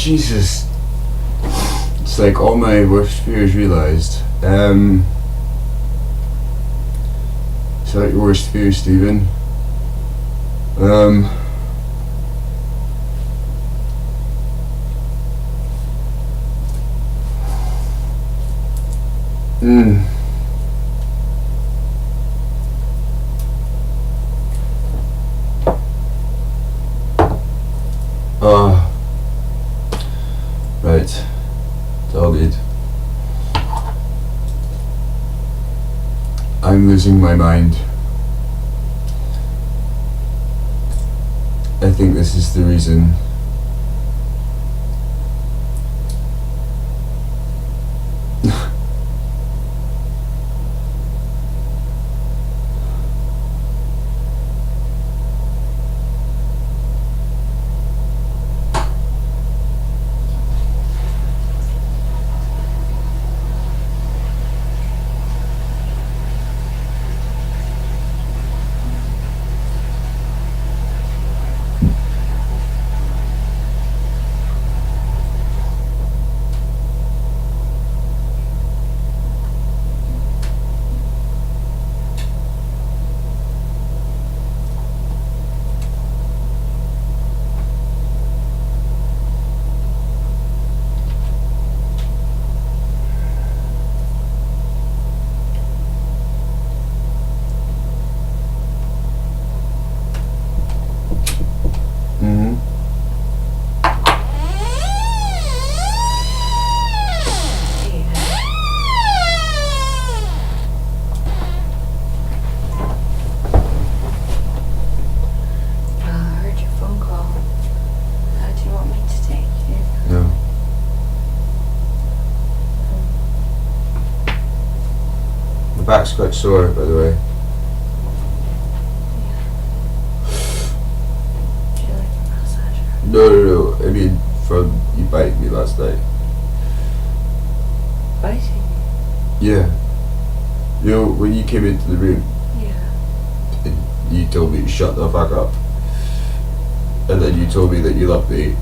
Jesus. It's like all my worst fears realised. Is that your worst fear, Stephen? Right. It's all good. I'm losing my mind. I think this is the reason. Back's quite sore, by the way. Do you like a massager? No. I mean, from you biting me last night. Biting? Yeah. You know, when you came into the room, Yeah. you told me to shut the fuck up. And then you told me that you loved me.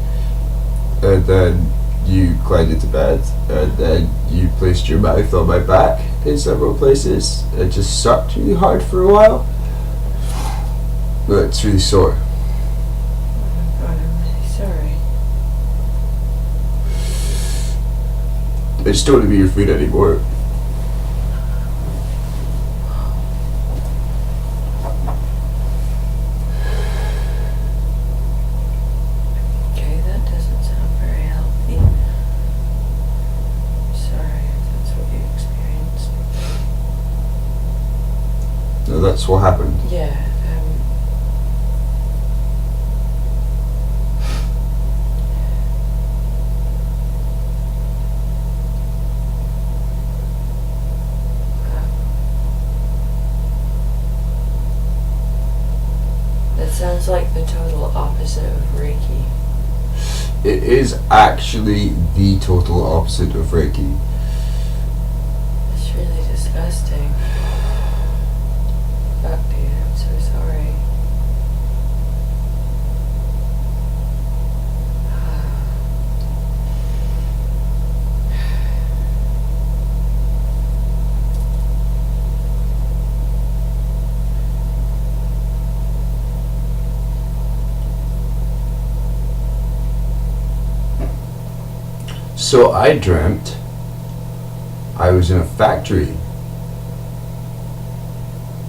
And then you climbed into bed. And then you placed your mouth on my back in several places. It just sucked really hard for a while. But it's really sore. Oh my god, I'm really sorry. I just don't want to be your food anymore. Okay, that doesn't sound very healthy. Sorry if that's what you experienced. No, that's what happened. Yeah, that sounds like the total opposite of Reiki. It is actually the total opposite of Reiki. It's really disgusting. Fuck, dude, I'm so sorry. So I dreamt I was in a factory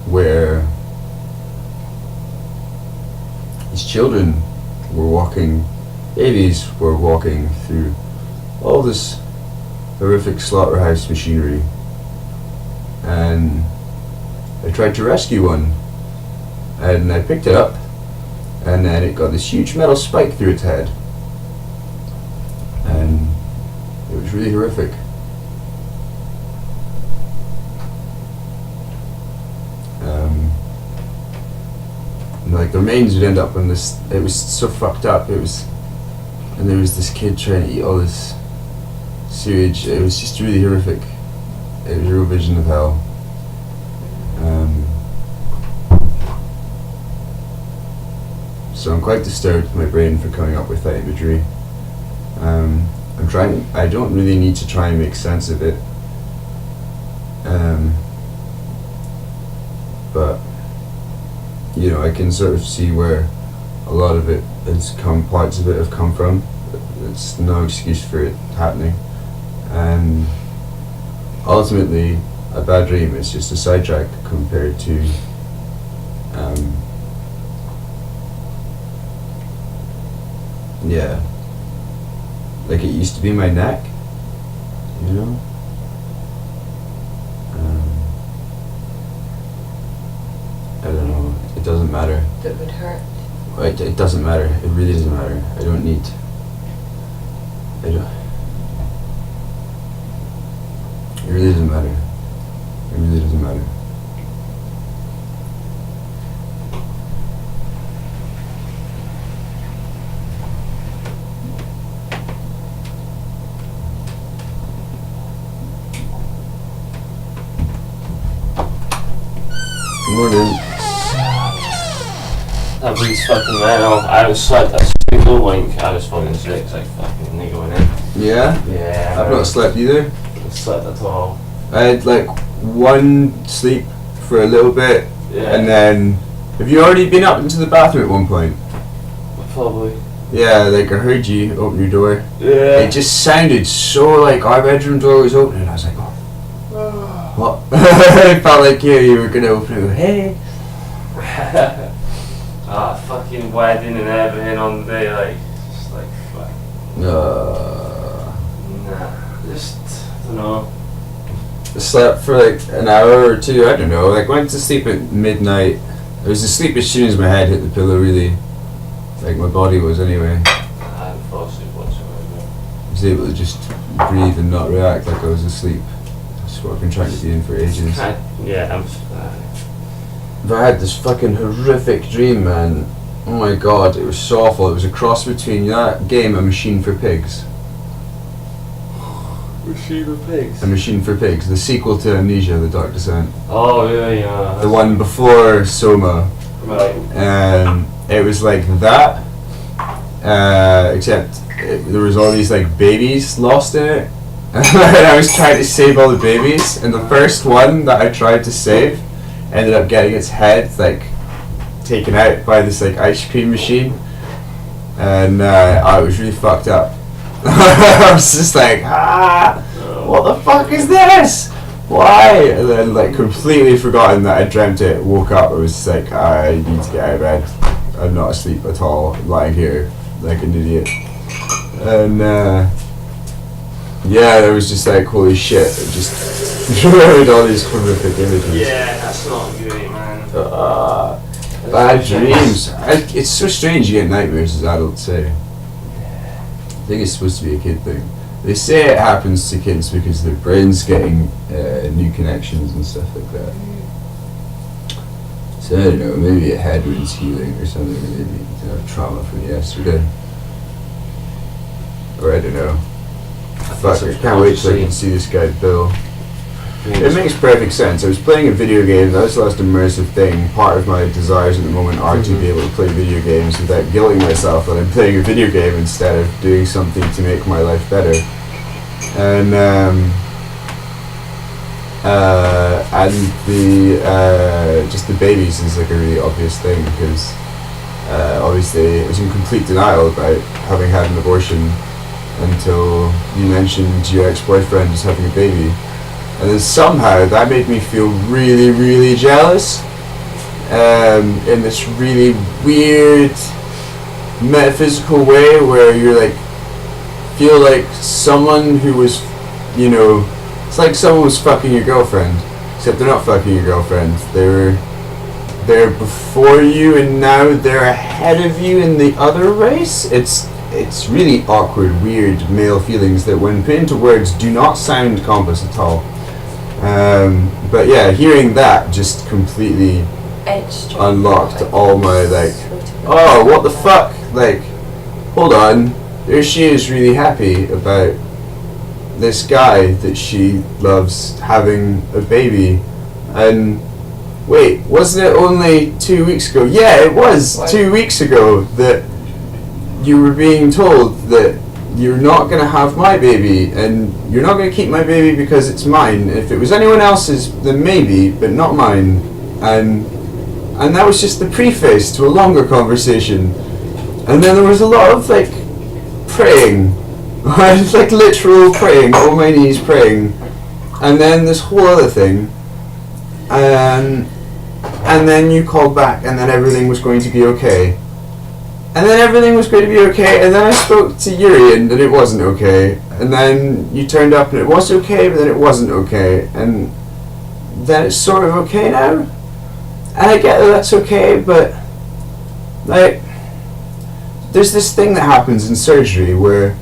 where these children were walking, babies were walking through all this horrific slaughterhouse machinery, and I tried to rescue one, and I picked it up, and then it got this huge metal spike through its head, and it was really horrific. And like the remains would end up in this, it was so fucked up, it was, and there was this kid trying to eat all this sewage. It was just really horrific. It was a real vision of hell. So I'm quite disturbed with my brain for coming up with that imagery. I don't really need to try and make sense of it. But you know, I can sort of see where a lot of it parts of it have come from. It's no excuse for it happening, and ultimately, a bad dream is just a sidetrack compared to yeah, like it used to be my neck, you know. I don't know. It doesn't matter. That would hurt. It doesn't matter. It really doesn't matter. I don't. It really doesn't matter. It really doesn't matter. Good morning. That bleeds fucking man off. I was slept that single wink. I was fucking sick. It's like fucking nigga went in. Yeah? Yeah. I've not slept either. I slept at all. I had like one sleep for a little bit, Yeah. and then have you already been up into the bathroom at one point? Probably. Yeah, like I heard you open your door. Yeah. It just sounded so like our bedroom door was open, and I was like, oh, what? I felt like you were gonna open it. Hey. Fucking wedding and everything on the day, like, just like, fuck. Nah, just, I don't know. I slept for like an hour or two, I don't know, like went to sleep at midnight. I was asleep as soon as my head hit the pillow, really. Like my body was anyway. I hadn't fallen asleep whatsoever. I was able to just breathe and not react like I was asleep. That's what I've been trying to be in for ages. Yeah, But I had this fucking horrific dream, man. Oh my god, it was so awful. It was a cross between that game, A Machine for Pigs. Machine for Pigs? A Machine for Pigs, the sequel to Amnesia, The Dark Descent. Oh, yeah. The one before Soma. Right. It was like that, except there was all these like babies lost in it. And I was trying to save all the babies, and the first one that I tried to save ended up getting its head like taken out by this like ice cream machine, and I was really fucked up. I was just like, what the fuck is this? Why? And then like completely forgotten that I dreamt it. Woke up, I was just like, I need to get out of bed. I'm not asleep at all. I'm lying here like an idiot. And yeah, it was just like, holy shit. It just remembered all these horrific images. Yeah, that's not great, man. Bad dreams. It's so strange you get nightmares as adults say. I think it's supposed to be a kid thing. They say it happens to kids because their brain's getting new connections and stuff like that. So I don't know, maybe a head wounds healing or something, maybe trauma from yesterday. Or I don't know. Fuck, I can't wait till I can see this guy Bill. It makes perfect sense. I was playing a video game, that's the last immersive thing. Part of my desires at the moment are to be able to play video games without guilting myself that I'm playing a video game instead of doing something to make my life better. And just the babies is like a really obvious thing because obviously I was in complete denial about having had an abortion until you mentioned your ex-boyfriend is having a baby. And then somehow that made me feel really, really jealous in this really weird metaphysical way where you're like, feel like someone who was, you know, it's like someone was fucking your girlfriend, except they're not fucking your girlfriend. They're before you and now they're ahead of you in the other race. It's really awkward, weird male feelings that when put into words do not sound compass at all. But yeah, hearing that just completely unlocked all my like, oh, what the fuck? Like, hold on, there she is really happy about this guy that she loves having a baby. And wait, wasn't it only 2 weeks ago? Yeah, it was 2 weeks ago that you were being told that you're not going to have my baby, and you're not going to keep my baby because it's mine. If it was anyone else's, then maybe, but not mine. And that was just the preface to a longer conversation. And then there was a lot of like praying, like literal praying, on my knees praying. And then this whole other thing, and then you called back, and then everything was going to be okay. And then everything was going to be okay, and then I spoke to Yuri, and it wasn't okay. And then you turned up, and it was okay, but then it wasn't okay. And then it's sort of okay now. And I get that that's okay, but like, there's this thing that happens in surgery where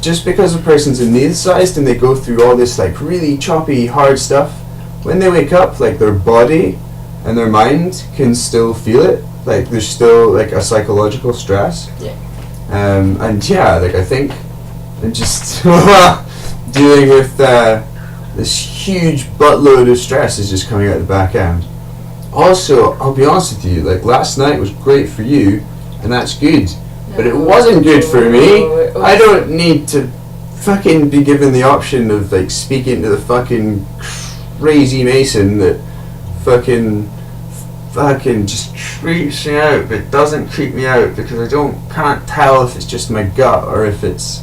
just because a person's anaesthetized and they go through all this like really choppy, hard stuff, when they wake up, like their body and their mind can still feel it. Like there's still like a psychological stress. Yeah. And yeah, like I think I'm just dealing with this huge buttload of stress is just coming out the back end. Also, I'll be honest with you, like last night was great for you, and that's good. But it wasn't good for me. I don't need to fucking be given the option of like speaking to the fucking crazy Mason that fucking just creeps me out, but doesn't creep me out because can't tell if it's just my gut or if it's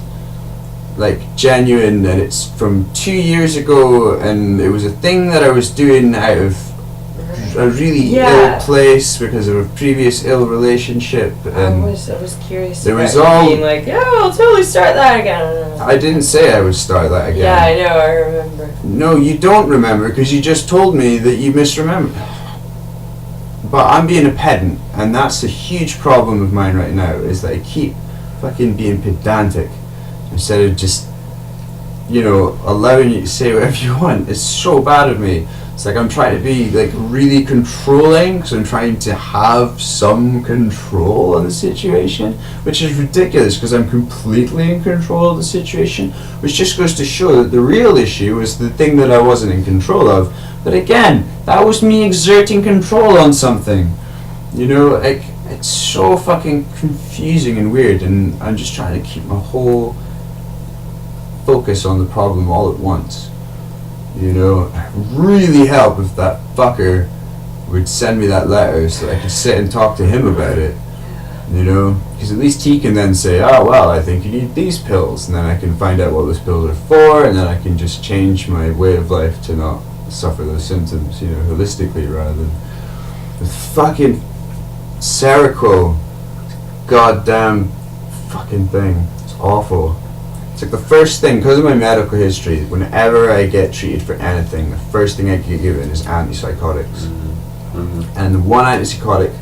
like genuine and it's from 2 years ago and it was a thing that I was doing out of a really ill place because of a previous ill relationship. And I was curious there about was all being like, yeah, I'll totally start that again. I didn't say I would start that again. Yeah, I know, I remember. No, you don't remember because you just told me that you misremembered. But I'm being a pedant, and that's a huge problem of mine right now, is that I keep fucking being pedantic instead of just, allowing you to say whatever you want. It's so bad of me. It's like I'm trying to be like really controlling because I'm trying to have some control on the situation, which is ridiculous because I'm completely in control of the situation, which just goes to show that the real issue was the thing that I wasn't in control of. But again, that was me exerting control on something. Like it's so fucking confusing and weird, and I'm just trying to keep my whole focus on the problem all at once. Really help if that fucker would send me that letter so I could sit and talk to him about it. Because at least he can then say, oh well, I think you need these pills, and then I can find out what those pills are for, and then I can just change my way of life to not suffer those symptoms, holistically rather than with fucking Seroquel. Goddamn fucking thing. It's awful. It's like the first thing, because of my medical history, whenever I get treated for anything, the first thing I get given is antipsychotics. Mm-hmm. And the one antipsychotic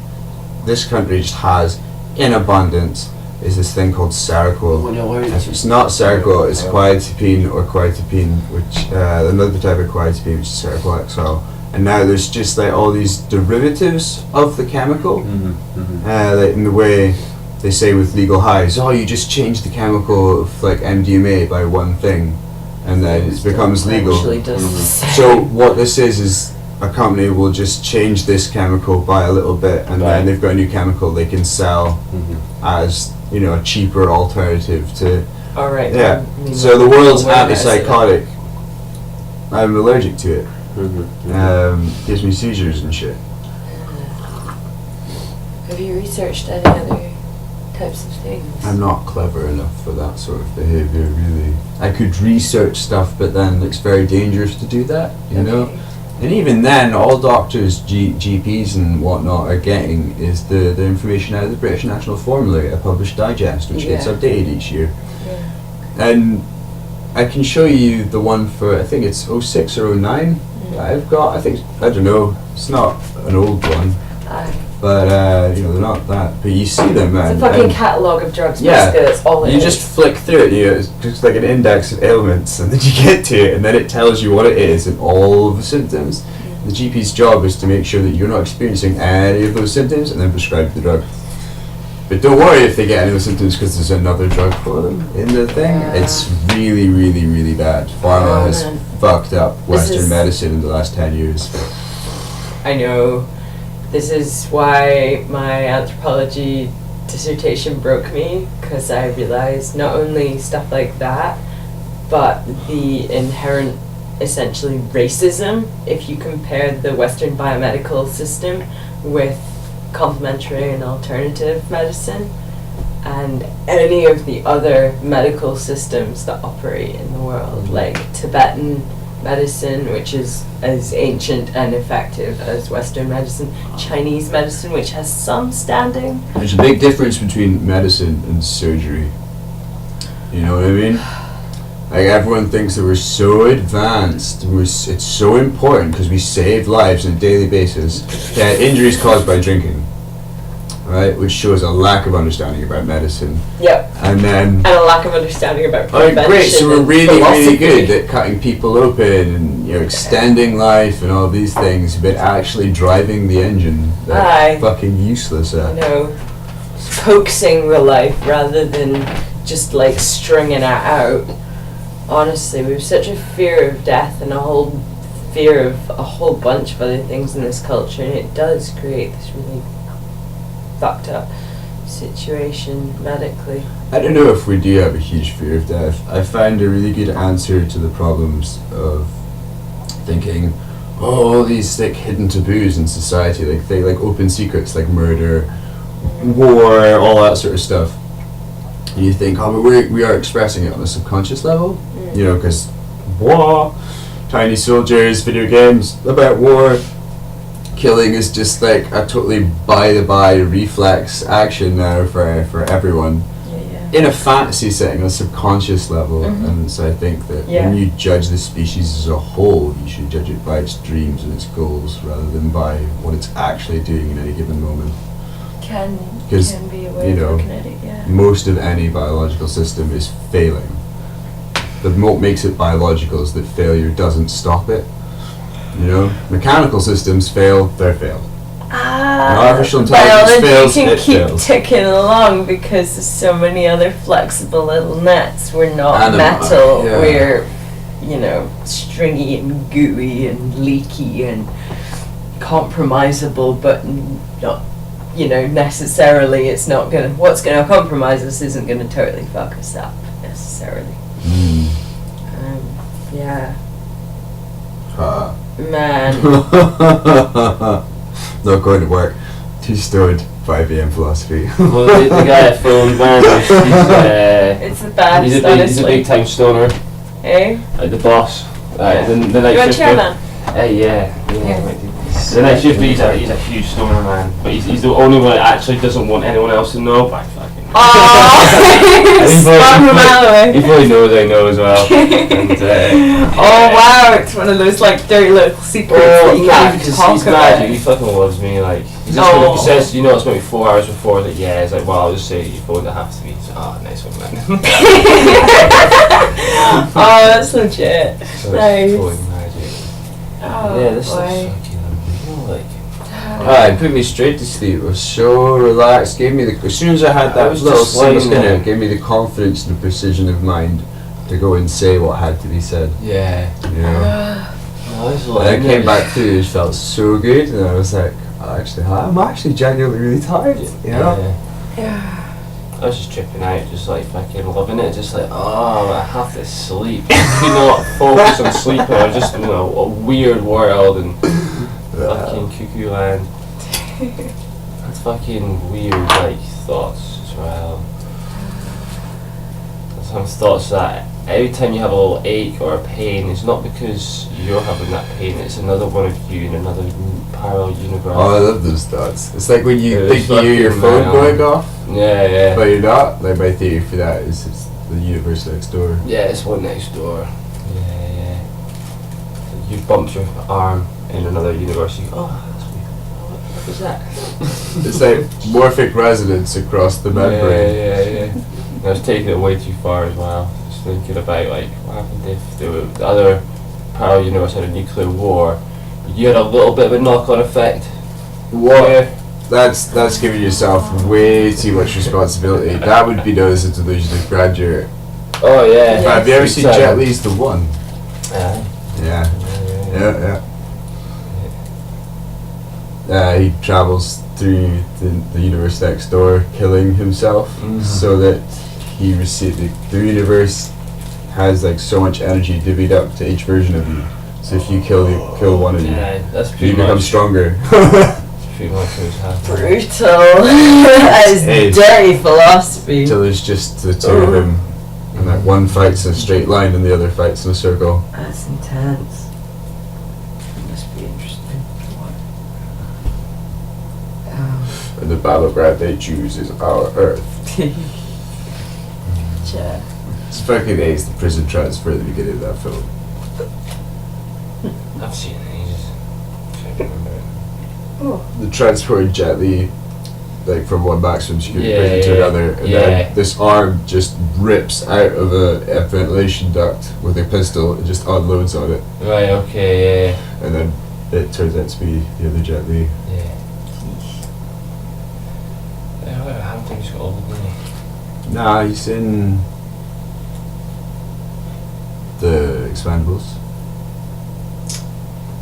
this country just has in abundance is this thing called Seroquel. If it's not Seroquel, it's quetiapine or quetiapine, which another type of quetiapine, which is Seroquel XL. And now there's just like all these derivatives of the chemical, like in the way they say with legal highs, you just change the chemical of like MDMA by one thing, and then it becomes legal. So what this is a company will just change this chemical by a little bit, and then they've got a new chemical they can sell as a cheaper alternative to. All right. Yeah. So the world's antipsychotic. I'm allergic to it. Gives me seizures and shit. Have you researched any other types of things? I'm not clever enough for that sort of behaviour, really. I could research stuff, but then it's very dangerous to do that, you know? And even then, all doctors, GPs and whatnot are getting is the information out of the British National Formulary, a published digest, which gets updated each year. And I can show you the one for, I think it's 06 or 09 I've got. I don't know, it's not an old one. But, they're not that. But you see them, man. It's a fucking catalogue of drugs, basically, that's all it is. You just flick through it, it's just like an index of ailments, and then you get to it, and then it tells you what it is and all of the symptoms. The GP's job is to make sure that you're not experiencing any of those symptoms and then prescribe the drug. But don't worry if they get any of those symptoms, because there's another drug for them in the thing. It's really, really, really bad. Pharma has fucked up Western medicine in the last 10 years. I know. This is why my anthropology dissertation broke me because I realized not only stuff like that, but the inherent, essentially, racism if you compare the Western biomedical system with complementary and alternative medicine and any of the other medical systems that operate in the world, like Tibetan medicine, which is as ancient and effective as Western medicine, Chinese medicine, which has some standing. There's a big difference between medicine and surgery. You know what I mean? Like, everyone thinks that we're so advanced, it's so important because we save lives on a daily basis. Yeah, injuries caused by drinking, right? Which shows a lack of understanding about medicine. Yep. And a lack of understanding about oh, prevention. great! So we're and really, really philosophy. good at cutting people open and extending life and all these things, but actually driving the engine, they're fucking useless at. Coaxing the life rather than just like stringing it out. Honestly, we have such a fear of death and a whole fear of a whole bunch of other things in this culture, and it does create this really fucked up situation medically. I don't know if we do have a huge fear of death. I find a really good answer to the problems of thinking, oh, all these like hidden taboos in society, like open secrets like murder, war, all that sort of stuff. And you think, oh, but we are expressing it on a subconscious level, because war, tiny soldiers, video games about war, killing is just like a totally by-the-by reflex action now for everyone. In a fantasy setting, on a subconscious level, and so I think that when you judge the species as a whole, you should judge it by its dreams and its goals rather than by what it's actually doing in any given moment. Can be a way you know, of looking at it, yeah. Most of any biological system is failing. But what makes it biological is that failure doesn't stop it. Mechanical systems fail, they fail. Artificial intelligence fails, can it keep fails. ticking along because there's so many other flexible little nets. We're not metal. We're, stringy and gooey and leaky and compromisable, but not, necessarily it's not gonna. What's gonna compromise us isn't gonna totally fuck us up necessarily. Yeah. Man. Not going to work. Too stoned. 5 a.m. philosophy. Well, the guy at Phone Man, it's the best, he's a big time stoner. Eh? The boss. The night you want shift. chairman? Yeah. The night shift, he's a huge stoner man, but he's the only one that actually doesn't want anyone else to know. But fucking. He probably knows I know as well. And, wow, it's one of those like dirty little secrets that you can't even talk he's about. magic. He fucking loves me. Like he says, it's maybe 4 hours before. Like it's like, well, I'll just say you phoned at half to me. So, nice one, man. That's legit. So nice. It's magic. This is fucking it put me straight to sleep. It was so relaxed. Gave me as soon as I had that was little just slice lying in there. it, gave me the confidence and the precision of mind to go and say what had to be said. Yeah. And I came back through, it felt so good, and I was like, I'm actually genuinely really tired. Yeah. I was just tripping out, just like fucking loving it, just like, I have to sleep. I could not focus on sleeping. I was just in a weird world and fucking cuckoo land. That's fucking weird, like, thoughts as well. Some thoughts that every time you have a little ache or a pain, it's not because you're having that pain, it's another one of you in another parallel universe. Oh, I love those thoughts. It's like when you think you hear your fucking phone man. going off, Yeah. but you're not. Like, my theory for that is it's the universe next door. Yeah, it's one next door. Yeah. You bumped your arm in another universe. You go, that's weird. What was that? It's like morphic resonance across the membrane. Yeah. I was taking it way too far as well. Just thinking about like what happened if the other parallel universe had a nuclear war, but you had a little bit of a knock-on effect. What? Yeah. That's giving yourself way too much responsibility. That would be known as a delusion of grandeur. Oh yeah. Have you ever seen Jet Li's The One? Yeah. Yeah. he travels through the universe next door, killing himself, so that he the universe has like so much energy divvied up to each version of you. So if you kill one of you, that's you pretty become much stronger. pretty much what's happening. Brutal. That is dirty philosophy. So there's just the two of them, and like one fights in a straight line and the other fights in a circle. That's intense. That must be interesting. And the battleground they choose is our Earth. Yeah. It's fucking ace, the prison transfer at the beginning of that film. I've seen it. Can't remember it. The transport Jet Li, like from one maximum security prison to another, and then this arm just rips out of a ventilation duct with a pistol and just unloads on it. Right. Okay. And then it turns out to be the other Jet Li. Yeah. I don't think he's got all the money. Nah, he's in the Expendables.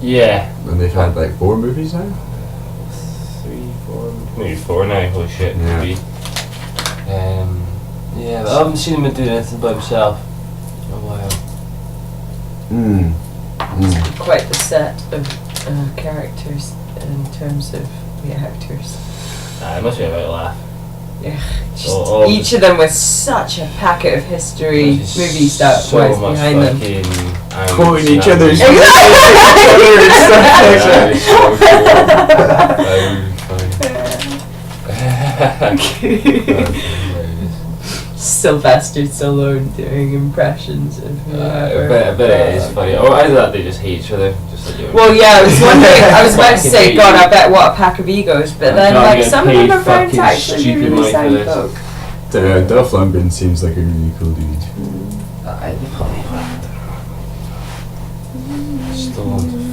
Yeah. And they've had like 4 movies now? 3, 4, maybe 4 now. Holy shit. Yeah. Maybe. Yeah, but I haven't seen him do anything by himself for a while. Quite the set of characters in terms of the actors. It must be about a laugh. Yeah, just Oh, each of them with such a packet of history, There's movie stuff so wise much behind them. fucking Quoting each other's Yeah, it's so Sylvester Stallone doing impressions of whoever. I bet it is funny. Or either that they just hate each other. Just like you. Well, yeah, I was wondering. I was about to say, God, I bet what a pack of egos, but then can't like get some of paid them are found to fucking actually be stupid really money for sound this. folk. Dolph Lundgren seems like a really cool dude. Stallone's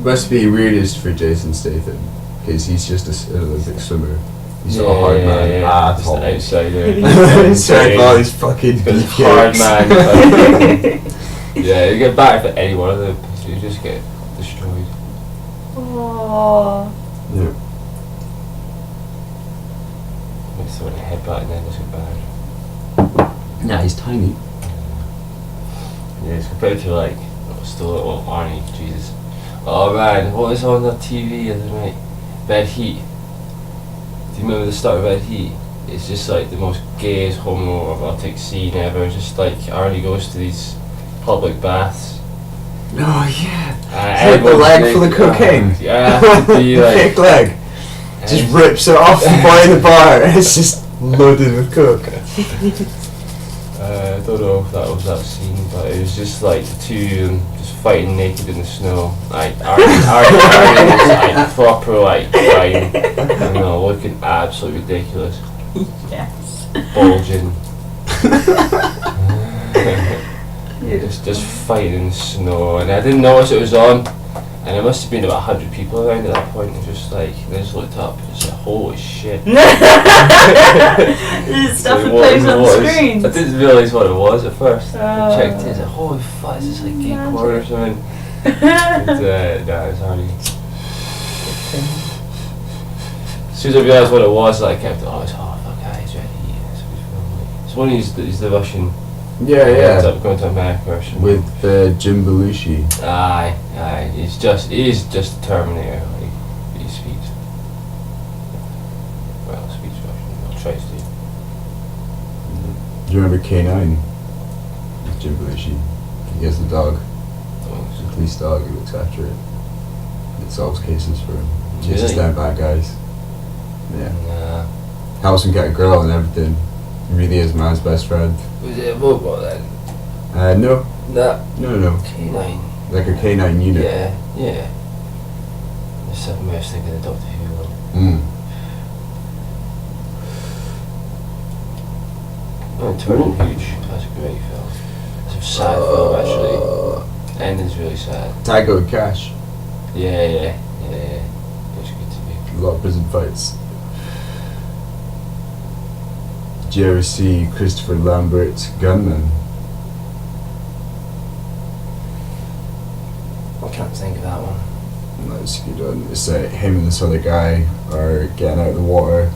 Must be weirdest for Jason Statham, because he's just an Olympic swimmer. He's not a Yeah, hard man yeah, at just all. an outsider. He's like all these fucking He's hard beefcakes. man. fucking- yeah, you get back for any one of them, so you just get destroyed. Aww. Yeah. Like throwing a headbutt and then just get bad. Nah, he's tiny. Yeah, it's compared to like Arnie, Jesus. Oh man, what was on the TV the other night? Bed Heat. Do you remember the start of Bed Heat? It's just like the most gayest homoerotic scene ever. It's just like Arnie goes to these public baths. Oh yeah. It's like the leg full of cocaine. Yeah, be like, Fake leg. Just rips it off the boy in the bar. It's just loaded with coke. I don't know if that was that scene, but it was just like the two of them just fighting naked in the snow. Like Arnie was like proper like crying, you know, looking absolutely ridiculous, Yes. bulging. just fighting in the snow, and I didn't notice it was on, and there must have been about 100 people around at that point. And just like they just looked up, and just like holy shit. This stuff that plays on the screen. I didn't realise what it was at first. I Oh. checked it, I was like, holy fuck, is this like gay porn or something? But nah, it's hardly. As soon as I realised what it was, like, I kept, oh, it's fuck, he's ready. It's one he's the Russian. Yeah, Ends yeah. up going to America or something. With Jim Belushi. Aye, he's just a Terminator. Like, he speaks. Well, speaks Russian. I'll try to. Do you remember K9? With Jim Belushi. He has the dog. It's a police dog who looks after it. It solves cases for him. Chases Really? down bad guys. Yeah. Nah. Helps him get a girl and everything. He really is man's best friend. Was it a robot then? No. Nah. No. K9. Like a K9 unit. Yeah. There's something I was thinking of Doctor Who one. Turning Huge. That's a great film. It's a sad film actually. Ending's really sad. Tango and Cash. Yeah. It's good to be. A lot of prison fights. Did you ever see Christopher Lambert's Gunman? It's a good one. It's him and this other guy are getting out of the water,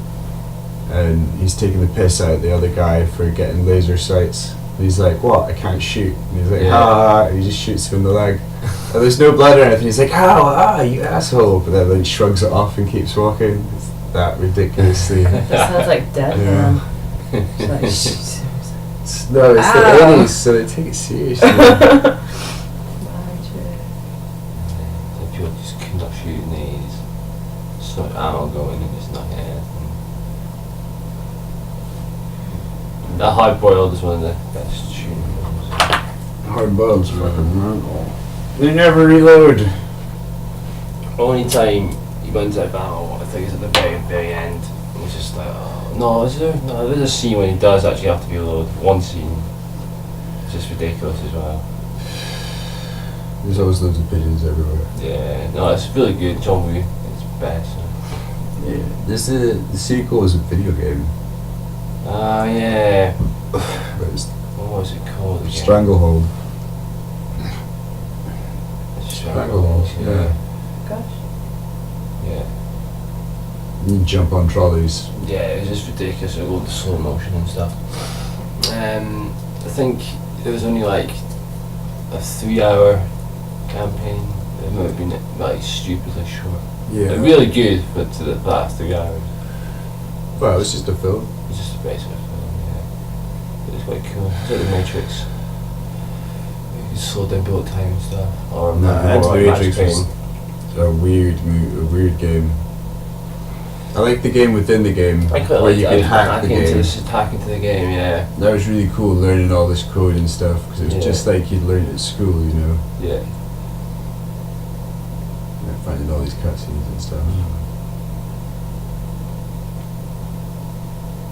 and he's taking the piss out of the other guy for getting laser sights. And he's like, "What? I can't shoot." And he's like, "Ah!" And he just shoots him in the leg. And there's no blood or anything. He's like, "How? You asshole!" But then he shrugs it off and keeps walking. It's that ridiculously. That sounds like death, Yeah. man. It's like, No, it's the Ow. 80s, so they take it seriously. Some people just could not shoot in these. So much ammo going and just not hitting anything. The hard boiled is one of the best shooting films. Hard boileds fucking run. They never reload. Only time he went out of ammo, I think, is at the very end. And it's just like, oh, no, is there? No, there's a scene when he does actually have to be reloaded. One scene. It's just ridiculous as well. There's always loads of pigeons everywhere. Yeah, no, it's really good. John Woo, it's best. Yeah. The sequel is a video game. Oh, yeah. It's What was it called again? Stranglehold. Stranglehold, yeah. gosh. Yeah. You jump on trolleys. Yeah, it was just ridiculous. It was slow motion and stuff. I think it was only like a 3-hour campaign. It might have been like stupidly short. Yeah. Really good, but to the last 3 hours. Well, it was just a film. It's just a basic film, yeah. It was quite cool. It's like the Matrix. You could slow down bullet time and stuff. Or No, more like Matrix Max was Payne. a weird game. I like the game within the game, I quite where like you can hack the game. hack into the game, yeah. That was really cool, learning all this code and stuff, because it was Yeah. just like you'd learn at school, you know, Yeah. finding all these cutscenes and stuff.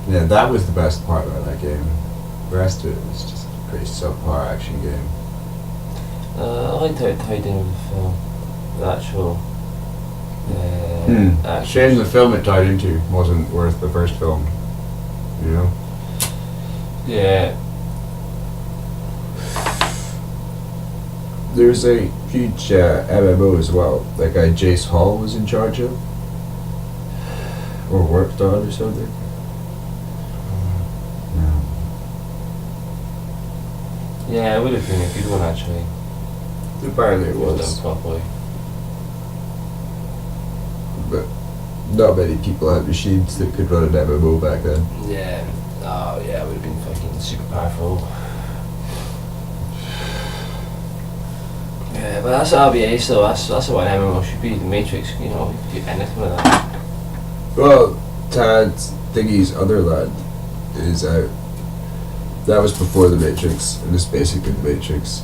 Yeah, that was the best part about that game. The rest of it was just a pretty subpar action game. I liked how it tied in with the film. The actual. Action. Shame the film it tied into wasn't worth the first film, you know? Yeah. There's a huge MMO as well. That guy Jace Hall was in charge of, or worked on, or something. Yeah, it would have been a good one actually. Apparently it If it was was, done properly. but not many people had machines that could run an MMO back then. Yeah. Oh yeah, it would have been fucking super powerful. Yeah, but that's RBA, so that's what an MMO should be. The Matrix, you know, you could do anything with that. Well, Tad Thingy's other lad is out. That was before the Matrix, and it's basically the Matrix.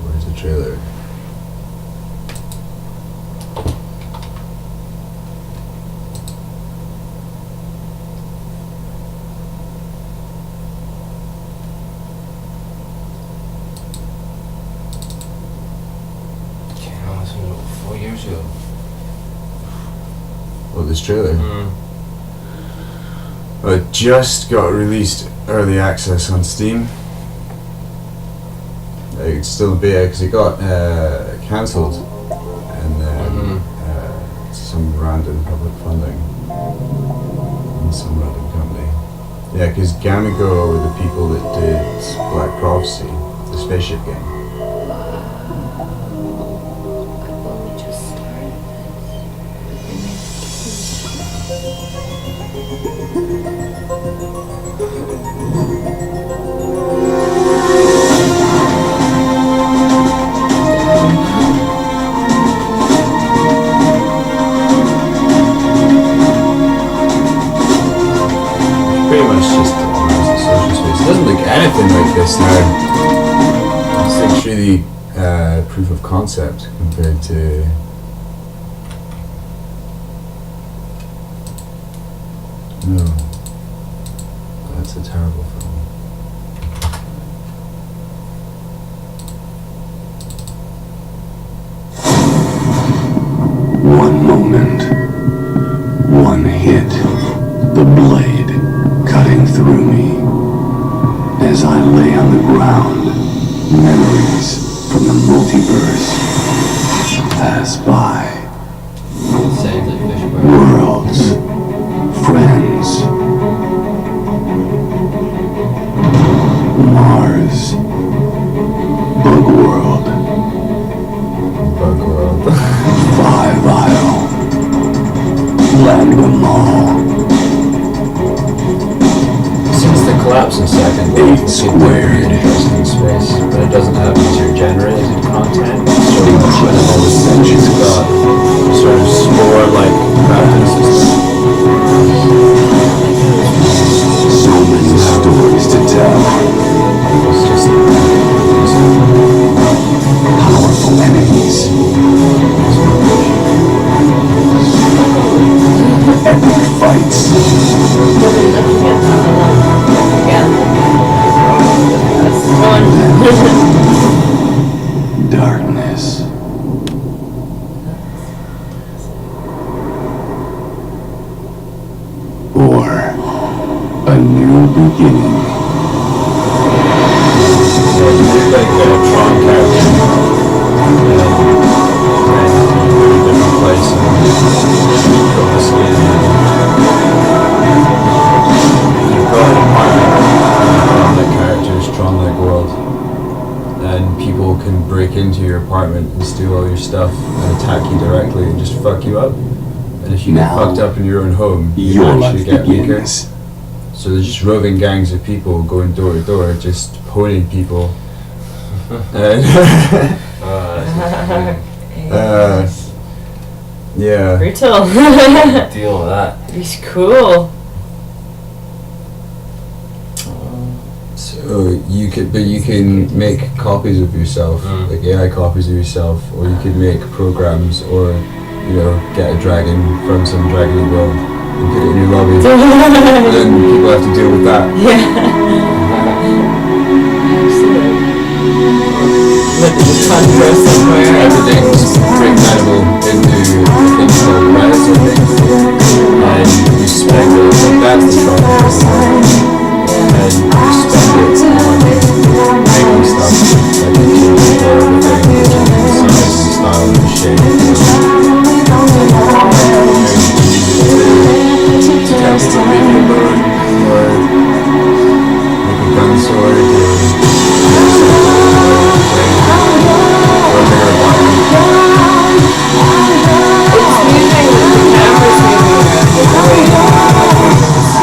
Where's the trailer? Yeah, that was about 4 years ago. Oh, this trailer. Mm. It just got released early access on Steam. It's still a beta because it got cancelled, and then some random public funding in some random company. Yeah, because Gamigo were the people that did Black Prophecy, the spaceship game. I've only just started Pretty much just a social space. It doesn't look anything like this now. This thing's really proof of concept compared to. No. That's a terrible film. One moment, one hit. the ground, memories from the multiverse pass by. Sounds like fish burn. Worlds, friends, Mars, Bug World, Bug world. 5 Isle, land them all. Since the collapse of Second World, Eight it squared. interesting space, but it doesn't have user-generated content. So much of all the things it's got sort of spore-like crafting system. So many stories to tell. It's just Powerful enemies. Epic fights. Darkness. Or a new beginning. like a Tron character. And you go to a different place and fill the skin. You've got an apartment that character's Tron-like world. And people can break into your apartment and steal all your stuff and attack you directly and just fuck you up. And if you get Now, fucked up in your own home, you Your actually life get weaker. begins. So there's just roving gangs of people going door to door, just honing people. And yeah. Brutal. Deal with that. He's cool. So you can make copies of yourself, like AI copies of yourself, or you can make programs, or get a dragon from some dragon world and put it in your lobby, and then people have to deal with that. Everything's breakdownable into a thing called res, I think, and you spend it, that's the trouble, and you spend it on making stuff, like you can for everything, the size and style and shape, attempts to make a boat, or make a gun sword, or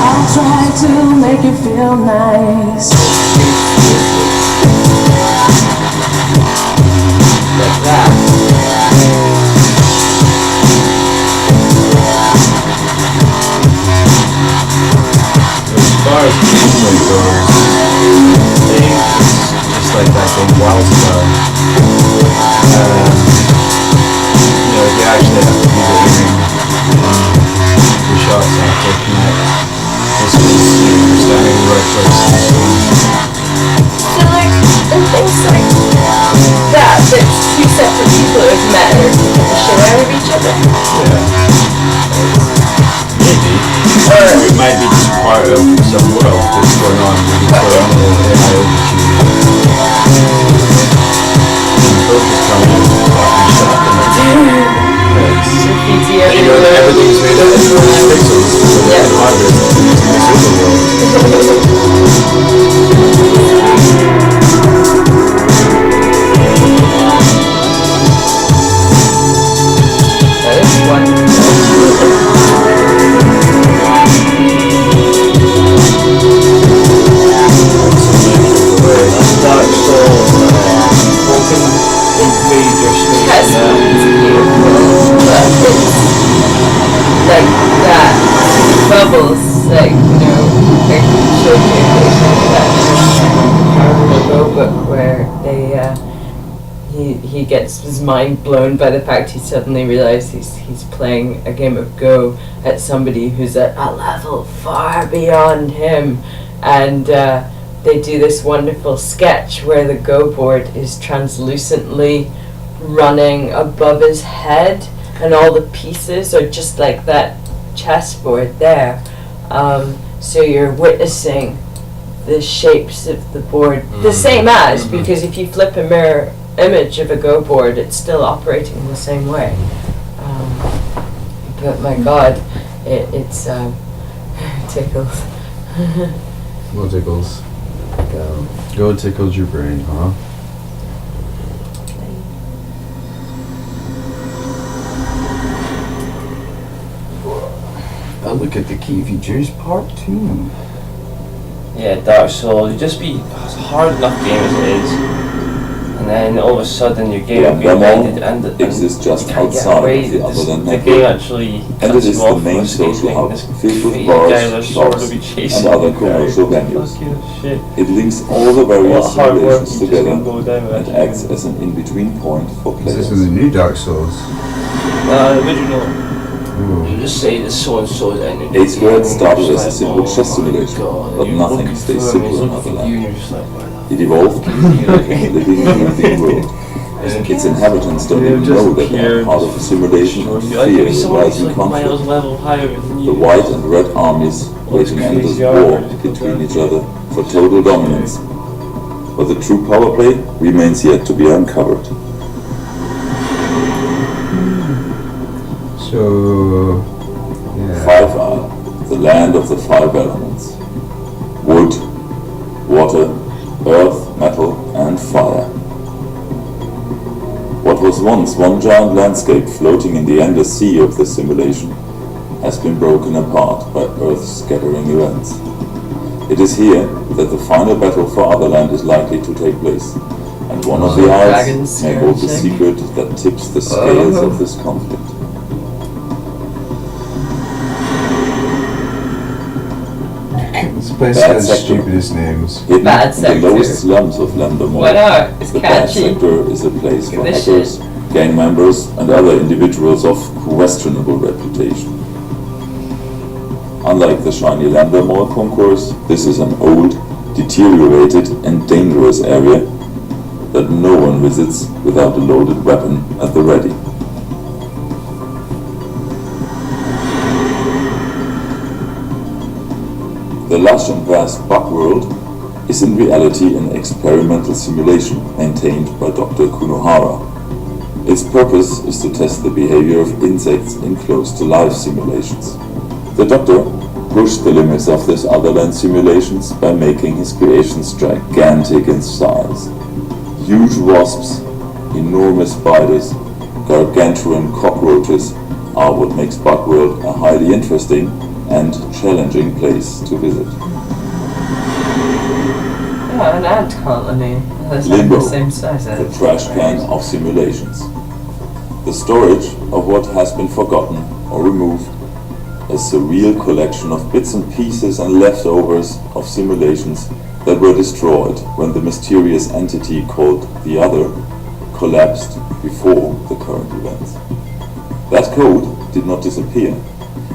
I'll try to make you feel nice. Like that. as far as gameplay goes, I think it's just like that game Wildstar. You actually have to be the aiming the shots after connect. This is you're standing in the right place. So like, in things like that, there's two separate people who've met and are taking the shit out of each other. Yeah. Maybe. Or it might be just part of some world that's going on with the colonial AI overture. And both just come in and fucking shut up and Graffiti that everywhere. everything's made up of pixels. So Yeah. the hardware is in this overworld. That is one. Dark Souls, open invade your space. Yes, it's beautiful, but it's like that bubbles, like I showed you that Go book where he gets his mind blown by the fact he suddenly realizes he's playing a game of Go at somebody who's at a level far beyond him, and they do this wonderful sketch where the Go board is translucently running above his head and all the pieces are just like that chessboard there. So you're witnessing the shapes of the board the same as, because if you flip a mirror image of a Go board, it's still operating in the same way. But my God, it's tickles. What tickles? Go. Go tickles your brain, huh? A look at the key features, part 2. Yeah, Dark Souls, you just be, it's a hard enough game as it is, and then all of a sudden your game will be raided and exists just you can't get outside away. of the Otherland The network, game actually and it cuts is you the off main from social escaping hub this filled with crazy bars, guy with a sword shops, to be and chasing other you. commercial venues. Fucking shit. It links all the various What hard work simulations you just together gonna go down with and that. acts as an in-between point for Is this players. in the new Dark Souls? The original. Ooh. You just say that so and so is in A Squared started as a simple chess simulation, but you're nothing looking stays for him, simple he's in looking for you, Otherland. and you're just like, why the It evolved into a living, breathing world. Its inhabitants don't even know that they are part of a simulation and Like, fear maybe the someone who's rising like conflict. miles level higher than you. The white and red armies waging endless war between each other for total dominance. But the true power play remains yet to be uncovered. So, yeah. Five Isle, the land of the five elements. Wood, water, earth, metal, and fire. What was once one giant landscape floating in the endless sea of the simulation has been broken apart by Earth's scattering events. It is here that the final battle for Otherland is likely to take place, and one of the isles may hold the secret that tips the scales of this conflict. This place Bad has sector. stupidest names. Hidden Bad in the sector. lowest slums of Lambermore, Why not? It's the Bad catchy. Sector is a place for This hackers, gang members, and other individuals of questionable reputation. Unlike the shiny Lambermore concourse, this is an old, deteriorated, and dangerous area that no one visits without a loaded weapon at the ready. The lush and vast bug world is in reality an experimental simulation maintained by Dr. Kunohara. Its purpose is to test the behavior of insects in close-to-life simulations. The Doctor pushed the limits of this Otherland simulations by making his creations gigantic in size. Huge wasps, enormous spiders, gargantuan cockroaches are what makes Bugworld a highly interesting and challenging place to visit. Yeah, an ant colony. That's like Limbo, the same size as the trash can of simulations. The storage of what has been forgotten or removed, a surreal collection of bits and pieces and leftovers of simulations that were destroyed when the mysterious entity called the Other collapsed before the current events. That code did not disappear.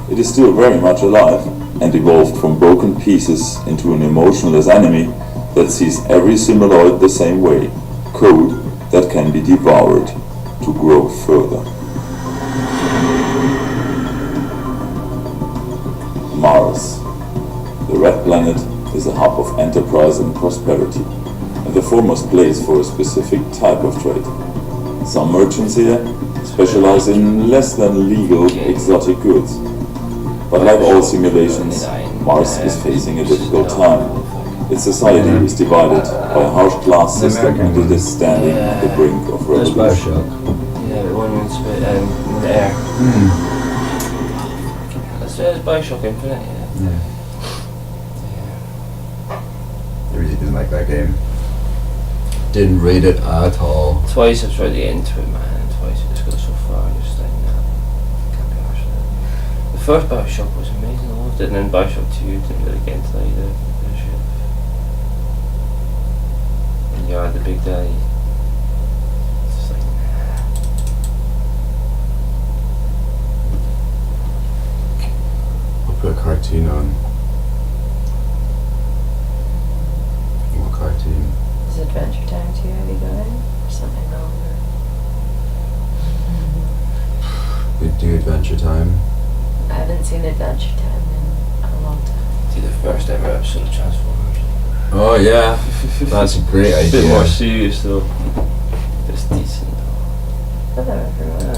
It is still very much alive and evolved from broken pieces into an emotionless enemy that sees every simuloid the same way. Code that can be devoured to grow further. Mars. The red planet is a hub of enterprise and prosperity, and the foremost place for a specific type of trade. Some merchants here specialize in less than legal exotic goods. But like all simulations, Mars is facing a difficult time. Its society is divided by a harsh class system and it is standing at the brink of That's revolution. Bioshock. Yeah, the one in the air. That's Bioshock Infinite, yeah. Yeah. I really didn't like that game. Didn't rate it at all. Twice I've tried to get into it, man, and twice it just got so far, just like, nah, can't be arsed with it. The first Bioshock was amazing, I loved it, and then Bioshock 2 didn't really get into that either. Shit. And you are the Big Daddy. It's just like, nah. I'll put a cartoon on. What cartoon? Is Adventure Time too heavy going? Or something longer? We'd do Adventure Time. I haven't seen Adventure Time in a long time. See the first ever episode of Transformers. Oh yeah, that's a great It's a idea. bit more serious though. It's decent. I don't know.